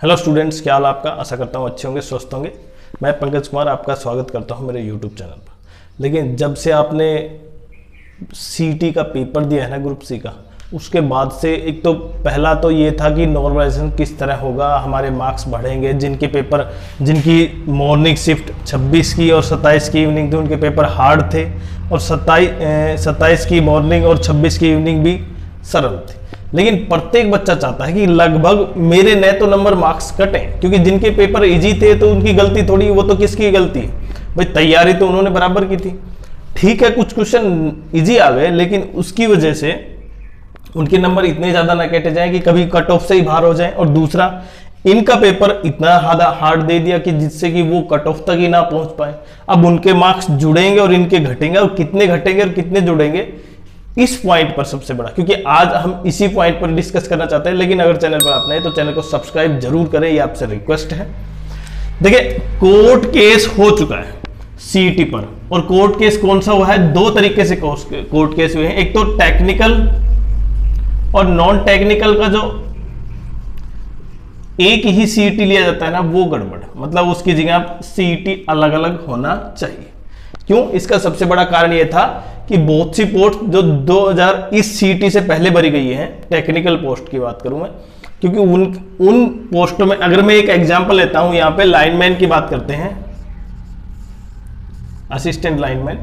Hello students, क्या हाल आपका। आशा करता हूँ अच्छे होंगे, स्वस्थ होंगे। मैं पंकज कुमार आपका स्वागत करता हूँ मेरे यूट्यूब चैनल पर। लेकिन जब से आपने सीटी का पेपर दिया है ना, ग्रुप सी का, उसके बाद से एक तो पहला तो ये था कि नॉर्मलाइजेशन किस तरह होगा, हमारे मार्क्स बढ़ेंगे। जिनकी मॉर्निंग शिफ्ट 26 की और 27 की इवनिंग थी, उनके पेपर हार्ड थे, और 27 की मॉर्निंग और 26 की इवनिंग भी सरल थी। लेकिन प्रत्येक बच्चा चाहता है कि लगभग मेरे न तो नंबर मार्क्स कटें, क्योंकि जिनके पेपर इजी थे तो उनकी गलती थोड़ी, वो तो किसकी गलती है भाई, तैयारी तो उन्होंने बराबर की थी। ठीक है, कुछ क्वेश्चन इजी आ गए, लेकिन उसकी वजह से उनके नंबर इतने ज्यादा ना कटे जाएं कि कभी कट ऑफ से ही बाहर हो जाएं। और दूसरा, इनका पेपर इतना हार्ड दे दिया कि जिससे कि वो कट ऑफ तक ही ना पहुंच पाए। अब उनके मार्क्स जुड़ेंगे और इनके घटेंगे, और कितने घटेंगे और कितने जुड़ेंगे, इस पॉइंट पर सबसे बड़ा, क्योंकि आज हम इसी पॉइंट पर डिस्कस करना चाहते हैं। लेकिन अगर चैनल पर आप नए तो चैनल को सब्सक्राइब जरूर करें, ये आपसे रिक्वेस्ट है। देखिए, कोर्ट केस हो चुका है सीईटी पर, और कोर्ट केस कौन सा हुआ है, दो तरीके से कोर्ट केस हुए हैं। एक तो टेक्निकल और नॉन टेक्निकल का जो एक ही सीईटी लिया जाता है ना, वो गड़बड़, मतलब उसकी जगह सीईटी अलग अलग होना चाहिए। क्यों? इसका सबसे बड़ा कारण यह था कि बहुत सी पोस्ट जो 2000 इस सीईटी से पहले भरी गई है, टेक्निकल पोस्ट की बात करूं मैं, क्योंकि उन पोस्टों में, अगर मैं एक एग्जांपल लेता हूं, यहां पे लाइनमैन की बात करते हैं, असिस्टेंट लाइनमैन,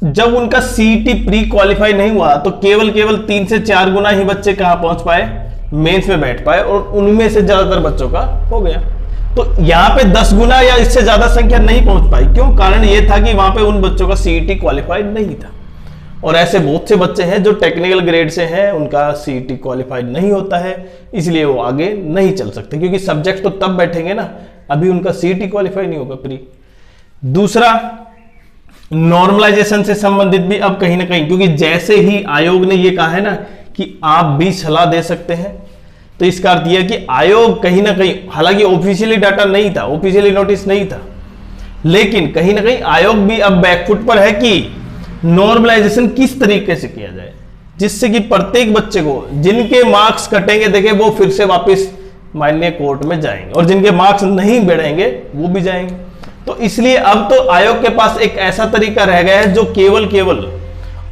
जब उनका सीईटी प्री क्वालिफाई नहीं हुआ तो केवल 3 से 4 गुना ही बच्चे कहां पहुंच पाए, मेंस में बैठ पाए, और उनमें से ज्यादातर बच्चों का हो गया। तो यहां पे 10 गुना या इससे ज्यादा संख्या नहीं पहुंच पाई। क्यों? कारण यह था कि वहां पे उन बच्चों का सीईटी क्वालिफाइड नहीं था। और ऐसे बहुत से बच्चे हैं जो टेक्निकल ग्रेड से हैं, उनका सीईटी क्वालिफाइड नहीं होता है, इसलिए वो आगे नहीं चल सकते, क्योंकि सब्जेक्ट तो तब बैठेंगे ना, अभी उनका सीईटी क्वालिफाई नहीं होगा प्री। दूसरा, नॉर्मलाइजेशन से संबंधित भी अब कहीं ना कहीं, क्योंकि जैसे ही आयोग ने यह कहा है ना कि आप भी सलाह दे सकते हैं, तो इसका अर्थ यह कि आयोग कहीं ना कहीं, हालांकि ऑफिशियली डाटा नहीं था, ऑफिशियली नोटिस नहीं था, लेकिन कहीं ना कहीं आयोग भी अब बैकफुट पर है कि नॉर्मलाइजेशन किस तरीके से किया जाए, जिससे कि प्रत्येक बच्चे को जिनके मार्क्स कटेंगे, देखे, वो फिर से वापस माननीय कोर्ट में जाएंगे, और जिनके मार्क्स नहीं बढ़ेंगे वो भी जाएंगे। तो इसलिए अब तो आयोग के पास एक ऐसा तरीका रह गया है जो केवल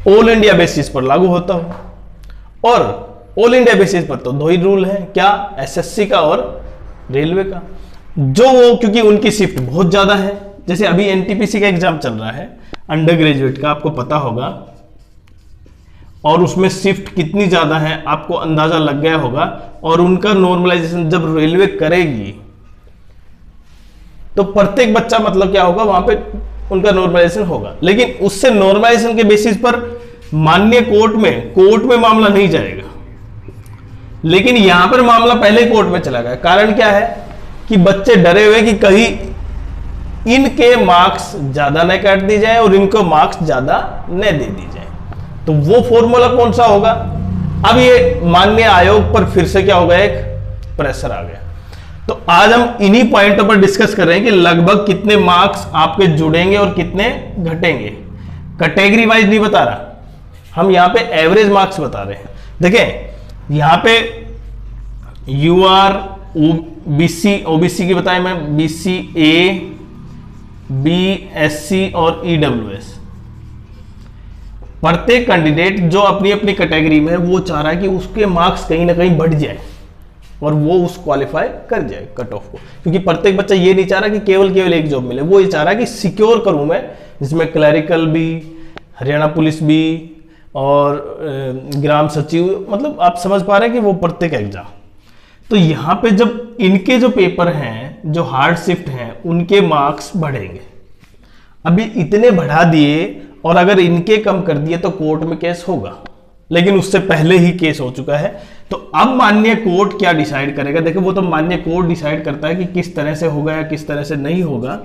ऑल इंडिया बेसिस पर लागू होता हो। और ऑल इंडिया बेसिस पर तो दो ही रूल है, क्या, एसएससी का और रेलवे का, जो वो, क्योंकि उनकी शिफ्ट बहुत ज्यादा है। जैसे अभी एनटीपीसी का एग्जाम चल रहा है अंडर ग्रेजुएट का, आपको पता होगा, और उसमें शिफ्ट कितनी ज्यादा है आपको अंदाजा लग गया होगा। और उनका नॉर्मलाइजेशन जब रेलवे करेगी तो प्रत्येक बच्चा, मतलब क्या होगा, वहां पे उनका नॉर्मलाइजेशन होगा। लेकिन उससे नॉर्मलाइजेशन के बेसिस पर माननीय कोर्ट में मामला नहीं जाएगा, लेकिन यहां पर मामला पहले कोर्ट में चला गया। कारण क्या है कि बच्चे डरे हुए कि कहीं इनके मार्क्स ज्यादा न काट दी जाए और इनको मार्क्स ज्यादा न दे दी जाए। तो वो फॉर्मूला कौन सा होगा, अब ये माननीय आयोग पर फिर से क्या होगा, एक प्रेशर आ गया। तो आज हम इन्हीं पॉइंटों पर डिस्कस कर रहे हैं कि लगभग कितने मार्क्स आपके जुड़ेंगे और कितने घटेंगे। कैटेगरी वाइज नहीं बता रहा, हम यहां पे एवरेज मार्क्स बता रहे हैं। देखें, यहां पे यूआर, ओबीसी की बताया मैं, बीसी, ए, बी, एससी और ईडब्ल्यूएस। प्रत्येक कैंडिडेट जो अपनी अपनी कैटेगरी में है, वो चाह रहा है कि उसके मार्क्स कहीं ना कहीं बढ़ जाए और वो उस क्वालिफाई कर जाए कट ऑफ को। क्योंकि प्रत्येक बच्चा ये नहीं चाह रहा कि केवल एक जॉब मिले, वो ये चाह रहा है कि सिक्योर करूं मैं, जिसमें क्लरिकल भी, हरियाणा पुलिस भी और ग्राम सचिव, मतलब आप समझ पा रहे हैं कि वो प्रत्येक एग्जाम। तो यहां पे जब इनके जो पेपर हैं, जो हार्ड शिफ्ट हैं, उनके मार्क्स बढ़ेंगे। अभी इतने बढ़ा दिए और अगर इनके कम कर दिए तो कोर्ट में केस होगा, लेकिन उससे पहले ही केस हो चुका है। तो अब माननीय कोर्ट क्या डिसाइड करेगा, देखो, वो तो माननीय कोर्ट डिसाइड करता है कि किस तरह से होगा या किस तरह से नहीं होगा।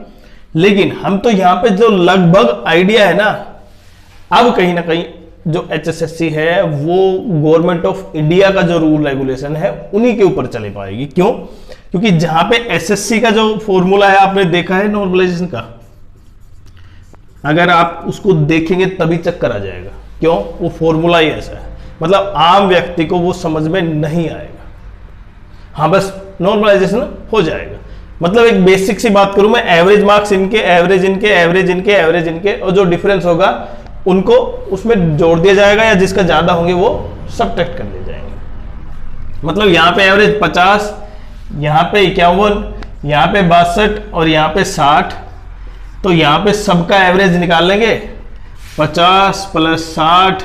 लेकिन हम तो यहां पे जो लगभग आइडिया है ना, अब कहीं ना कहीं जो एचएसएससी है वो गवर्नमेंट ऑफ इंडिया का जो रूल रेगुलेशन है उन्हीं के ऊपर चले पाएगी। क्यों? क्योंकि जहां पे एसएससी का जो फॉर्मूला है, आपने देखा है नॉर्मलाइजेशन का, अगर आप उसको देखेंगे तभी चक्कर आ जाएगा। क्यों? वो फॉर्मूला ही ऐसा है, मतलब आम व्यक्ति को वो समझ में नहीं आएगा। हाँ बस नॉर्मलाइजेशन हो जाएगा। मतलब एक बेसिक सी बात करूं मैं, एवरेज मार्क्स इनके, एवरेज इनके, एवरेज इनके, एवरेज इनके, और जो डिफरेंस होगा उनको उसमें जोड़ दिया जाएगा, या जिसका ज्यादा होंगे वो सब्ट्रैक्ट कर लिए जाएंगे। मतलब यहाँ पे एवरेज 50, यहाँ पे 51, यहाँ पे 62 और यहाँ पे 60, तो यहाँ पे सबका एवरेज निकाल लेंगे। 50 प्लस 60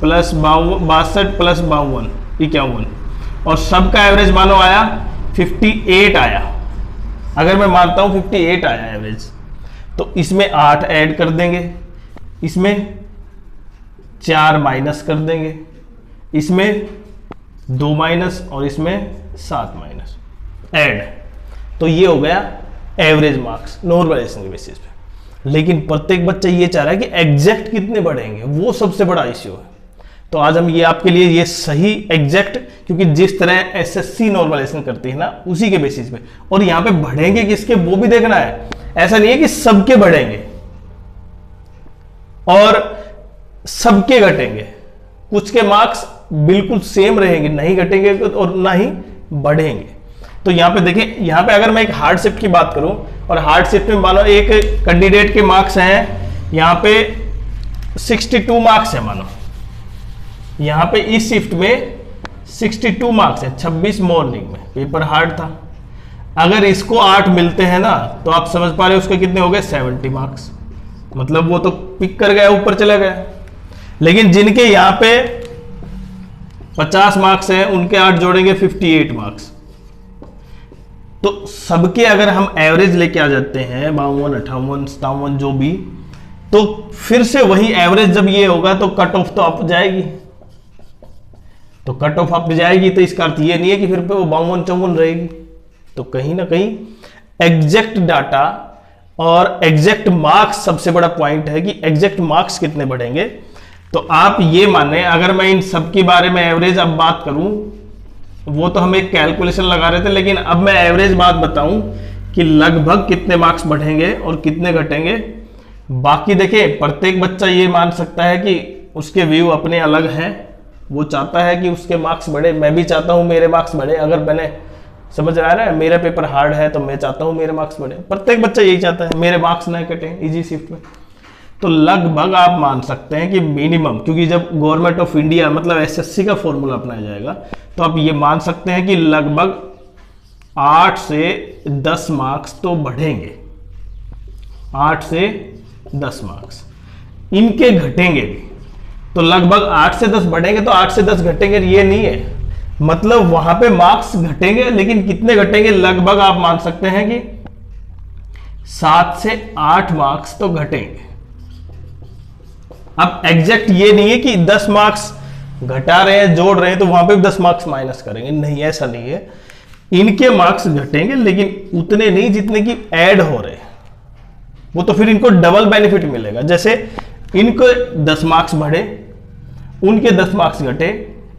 प्लस 62 प्लस 51, और सबका एवरेज मानो आया 58 आया। अगर मैं मानता हूं 58 आया एवरेज, तो इसमें 8 ऐड कर देंगे, इसमें 4 माइनस कर देंगे, इसमें 2 माइनस और इसमें 7 माइनस ऐड। तो ये हो गया एवरेज मार्क्स नॉर्मलाइजेशन के बेसिस पे। लेकिन प्रत्येक बच्चा ये चाह रहा है कि एग्जैक्ट कितने बढ़ेंगे, वो सबसे बड़ा इश्यू है। तो आज हम ये आपके लिए ये सही एग्जैक्ट, क्योंकि जिस तरह एसएससी नॉर्मलाइजेशन करती है ना उसी के बेसिस पे, और यहां पे बढ़ेंगे किसके वो भी देखना है। ऐसा नहीं है कि सबके बढ़ेंगे और सबके घटेंगे, कुछ के मार्क्स बिल्कुल सेम रहेंगे, नहीं घटेंगे और ना ही बढ़ेंगे। तो यहां पे देखें, यहां पे अगर मैं एक हार्ड शिफ्ट की बात करूं, और हार्ड शिफ्ट में मानो एक कैंडिडेट के मार्क्स हैं यहां पे 62 मार्क्स है, मानो यहां पे इस शिफ्ट में 62 मार्क्स है, 26 मॉर्निंग में पेपर हार्ड था। अगर इसको 8 मिलते हैं ना, तो आप समझ पा रहे हो उसके कितने हो गए, 70 मार्क्स। मतलब वो तो पिक कर गया, ऊपर चला गया। लेकिन जिनके यहां पे 50 मार्क्स हैं, उनके 8 जोड़ेंगे 58 मार्क्स। तो सबके अगर हम एवरेज लेके आ जाते हैं 52, 58, 57 जो भी, तो फिर से वही एवरेज जब ये होगा तो कट ऑफ तो अप जाएगी। तो कट ऑफ अप जाएगी, तो इसका अर्थ ये नहीं है कि फिर पे वो 52, 54 रहेगी। तो कहीं ना कहीं एग्जैक्ट डाटा और एग्जैक्ट मार्क्स सबसे बड़ा पॉइंट है कि एग्जैक्ट मार्क्स कितने बढ़ेंगे। तो आप ये माने, अगर मैं इन सब के बारे में एवरेज अब बात करूं, वो तो हम एक कैलकुलेशन लगा रहे थे, लेकिन अब मैं एवरेज बात बताऊं कि लगभग कितने मार्क्स बढ़ेंगे और कितने घटेंगे। बाकी देखिए, प्रत्येक बच्चा ये मान सकता है कि उसके व्यू अपने अलग हैं, वो चाहता है कि उसके मार्क्स बढ़े, मैं भी चाहता हूं मेरे मार्क्स बढ़े। अगर मैंने समझ रहा है ना, मेरा पेपर हार्ड है तो मैं चाहता हूं मेरे मार्क्स बढ़े, प्रत्येक बच्चा यही चाहता है मेरे मार्क्स ना कटे इजी शिफ्ट में। तो लगभग आप मान सकते हैं कि मिनिमम, क्योंकि जब गवर्नमेंट ऑफ इंडिया मतलब एसएससी का फॉर्मूला अपनाया जाएगा, तो आप ये मान सकते हैं कि लगभग 8 से 10 मार्क्स तो बढ़ेंगे। 8 से 10 मार्क्स इनके घटेंगे भी, तो लगभग 8 से 10 बढ़ेंगे, तो 8 से 10 घटेंगे ये नहीं है, मतलब वहां पे मार्क्स घटेंगे, लेकिन कितने घटेंगे, लगभग आप मान सकते हैं कि 7 से 8 मार्क्स तो घटेंगे। अब एग्जैक्ट ये नहीं है कि 10 मार्क्स घटा रहे हैं, जोड़ रहे हैं, तो वहां पे 10 मार्क्स माइनस करेंगे, नहीं, ऐसा नहीं है। इनके मार्क्स घटेंगे, लेकिन उतने नहीं जितने की ऐड हो रहे हैं। वो तो फिर इनको डबल बेनिफिट मिलेगा। जैसे इनको 10 मार्क्स बढ़े, उनके 10 मार्क्स घटे,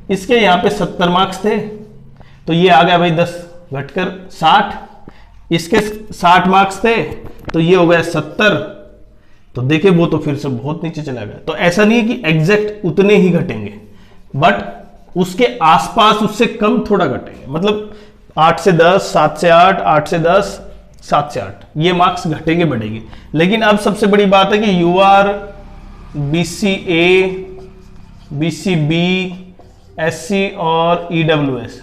इसके यहां पे 70 मार्क्स थे, तो ये आ गया भाई 10 घटकर 60, इसके 60 मार्क्स थे तो ये हो गया 70, तो देखिए वो तो फिर से बहुत नीचे चला गया। तो ऐसा नहीं है कि एग्जैक्ट उतने ही घटेंगे, बट उसके आसपास उससे कम थोड़ा घटेंगे। मतलब 8 से 10, 7 से 8, 8 से 10, 7 से 8, ये मार्क्स घटेंगे बढ़ेंगे। लेकिन अब सबसे बड़ी बात है कि यूआर, बीसीए, बीसीबी, एससी और ईडब्ल्यूएस,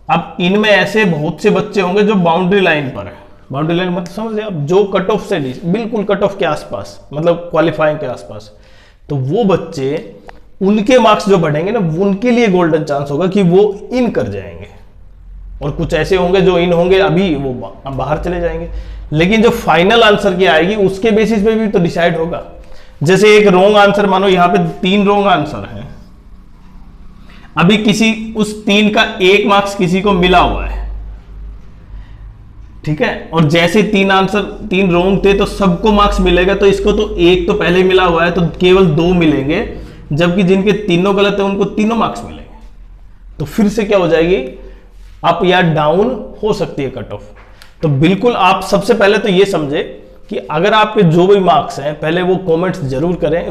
अब इनमें ऐसे बहुत से बच्चे होंगे जो बाउंड्री लाइन पर है। बाउंड्री लाइन मतलब समझ आप, जो कट ऑफ से बिल्कुल कट ऑफ के आसपास, मतलब क्वालिफाइंग के आसपास, तो वो बच्चे, उनके मार्क्स जो बढ़ेंगे ना, उनके लिए गोल्डन चांस होगा कि वो इन कर जाएंगे। और कुछ ऐसे होंगे जो इन होंगे अभी वो बाहर चले जाएंगे। लेकिन जो फाइनल आंसर की आएगी उसके बेसिस पे भी तो डिसाइड होगा। जैसे एक रॉन्ग आंसर, मानो यहां पे 3 रॉन्ग आंसर है, अभी किसी उस 3 का 1 मार्क्स किसी को मिला हुआ है, ठीक है, और जैसे 3 रॉन्ग थे तो सबको मार्क्स मिलेगा, तो इसको तो 1 तो पहले मिला हुआ है तो केवल 2 मिलेंगे, जबकि जिनके तीनों गलत है उनको तीनों मार्क्स मिलेंगे। तो फिर से क्या हो जाएगी, अप या डाउन हो सकती है कट ऑफ। तो बिल्कुल आप सबसे पहले तो ये समझे कि अगर आपके जो भी मार्क्स हैं, पहले वो कमेंट्स जरूर करें।